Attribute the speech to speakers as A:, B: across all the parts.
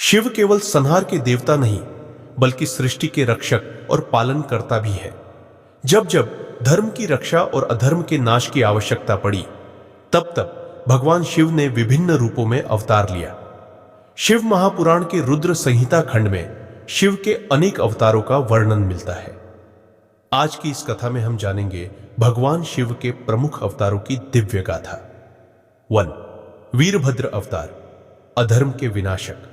A: शिव केवल संहार के देवता नहीं बल्कि सृष्टि के रक्षक और पालनकर्ता भी है। जब जब धर्म की रक्षा और अधर्म के नाश की आवश्यकता पड़ी, तब तब भगवान शिव ने विभिन्न रूपों में अवतार लिया। शिव महापुराण के रुद्र संहिता खंड में शिव के अनेक अवतारों का वर्णन मिलता है। आज की इस कथा में हम जानेंगे भगवान शिव के प्रमुख अवतारों की दिव्य गाथा। 1. वीरभद्र अवतार, अधर्म के विनाशक।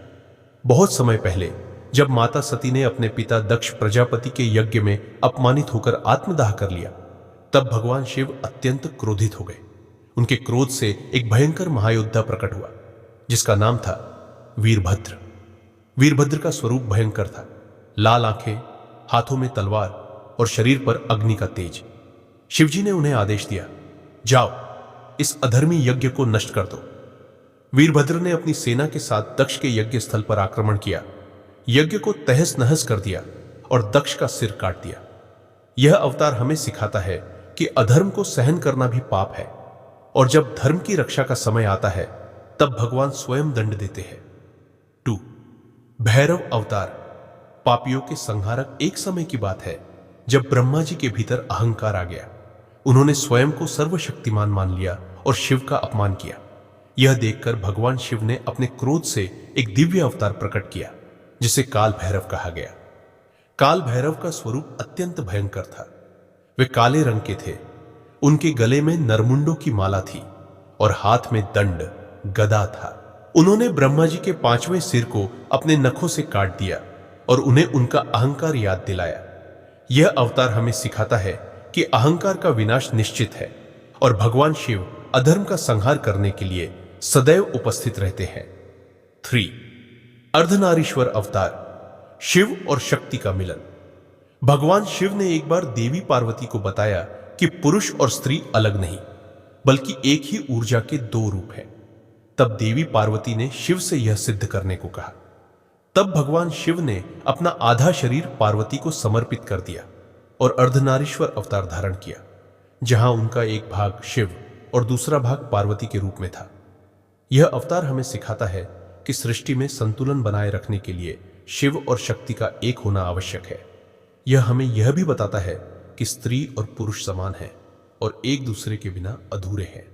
A: बहुत समय पहले जब माता सती ने अपने पिता दक्ष प्रजापति के यज्ञ में अपमानित होकर आत्मदाह कर लिया, तब भगवान शिव अत्यंत क्रोधित हो गए। उनके क्रोध से एक भयंकर महायोद्धा प्रकट हुआ जिसका नाम था वीरभद्र। वीरभद्र का स्वरूप भयंकर था, लाल आंखें, हाथों में तलवार और शरीर पर अग्नि का तेज। शिवजी ने उन्हें आदेश दिया, जाओ इस अधर्मी यज्ञ को नष्ट कर दो। वीरभद्र ने अपनी सेना के साथ दक्ष के यज्ञ स्थल पर आक्रमण किया, यज्ञ को तहस नहस कर दिया और दक्ष का सिर काट दिया। यह अवतार हमें सिखाता है कि अधर्म को सहन करना भी पाप है और जब धर्म की रक्षा का समय आता है तब भगवान स्वयं दंड देते हैं। 2. भैरव अवतार, पापियों के संहारक। एक समय की बात है जब ब्रह्मा जी के भीतर अहंकार आ गया। उन्होंने स्वयं को सर्वशक्तिमान मान लिया और शिव का अपमान किया। यह देखकर भगवान शिव ने अपने क्रोध से एक दिव्य अवतार प्रकट किया जिसे काल भैरव कहा गया। काल भैरव का स्वरूप अत्यंत भयंकर था। वे काले रंग के थे, उनके गले में नरमुंडों की माला थी और हाथ में दंड गदा था। उन्होंने ब्रह्मा जी के 5वें सिर को अपने नखों से काट दिया और उन्हें उनका अहंकार याद दिलाया। यह अवतार हमें सिखाता है कि अहंकार का विनाश निश्चित है और भगवान शिव अधर्म का संहार करने के लिए सदैव उपस्थित रहते हैं। 3. अर्धनारीश्वर अवतार, शिव और शक्ति का मिलन। भगवान शिव ने एक बार देवी पार्वती को बताया कि पुरुष और स्त्री अलग नहीं बल्कि एक ही ऊर्जा के 2 रूप हैं। तब देवी पार्वती ने शिव से यह सिद्ध करने को कहा। तब भगवान शिव ने अपना आधा शरीर पार्वती को समर्पित कर दिया और अर्धनारीश्वर अवतार धारण किया, जहां उनका एक भाग शिव और दूसरा भाग पार्वती के रूप में था। यह अवतार हमें सिखाता है कि सृष्टि में संतुलन बनाए रखने के लिए शिव और शक्ति का एक होना आवश्यक है। यह हमें यह भी बताता है कि स्त्री और पुरुष समान हैं और एक दूसरे के बिना अधूरे हैं।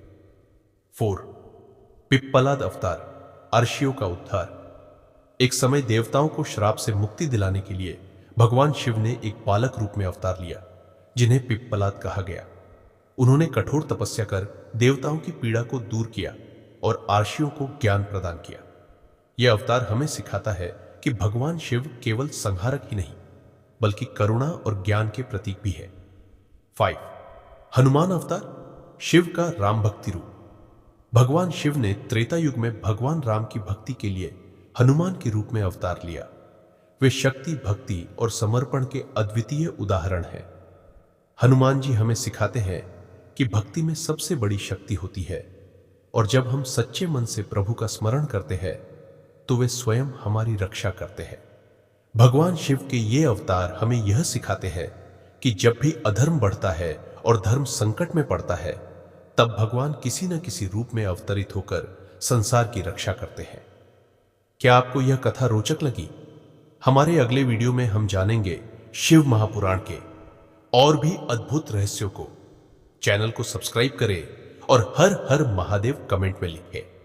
A: 4. पिप्पलाद अवतार, अर्षियों का उद्धार। एक समय देवताओं को श्राप से मुक्ति दिलाने के लिए भगवान शिव ने एक बालक रूप में अवतार लिया जिन्हें पिप्पलाद कहा गया। उन्होंने कठोर तपस्या कर देवताओं की पीड़ा को दूर किया और अर्षियों को ज्ञान प्रदान किया। यह अवतार हमें सिखाता है कि भगवान शिव केवल संहारक ही नहीं बल्कि करुणा और ज्ञान के प्रतीक भी है। 5. हनुमान अवतार, शिव का राम भक्ति रूप। भगवान शिव ने त्रेता युग में भगवान राम की भक्ति के लिए हनुमान के रूप में अवतार लिया। वे शक्ति, भक्ति और समर्पण के अद्वितीय उदाहरण हैं। हनुमान जी हमें सिखाते हैं कि भक्ति में सबसे बड़ी शक्ति होती है और जब हम सच्चे मन से प्रभु का स्मरण करते हैं तो वे स्वयं हमारी रक्षा करते हैं। भगवान शिव के ये अवतार हमें यह सिखाते हैं कि जब भी अधर्म बढ़ता है और धर्म संकट में पड़ता है तब भगवान किसी न किसी रूप में अवतरित होकर संसार की रक्षा करते हैं। क्या आपको यह कथा रोचक लगी? हमारे अगले वीडियो में हम जानेंगे शिव महापुराण के और भी अद्भुत रहस्यों को। चैनल को सब्सक्राइब करें और हर हर महादेव कमेंट में लिखें।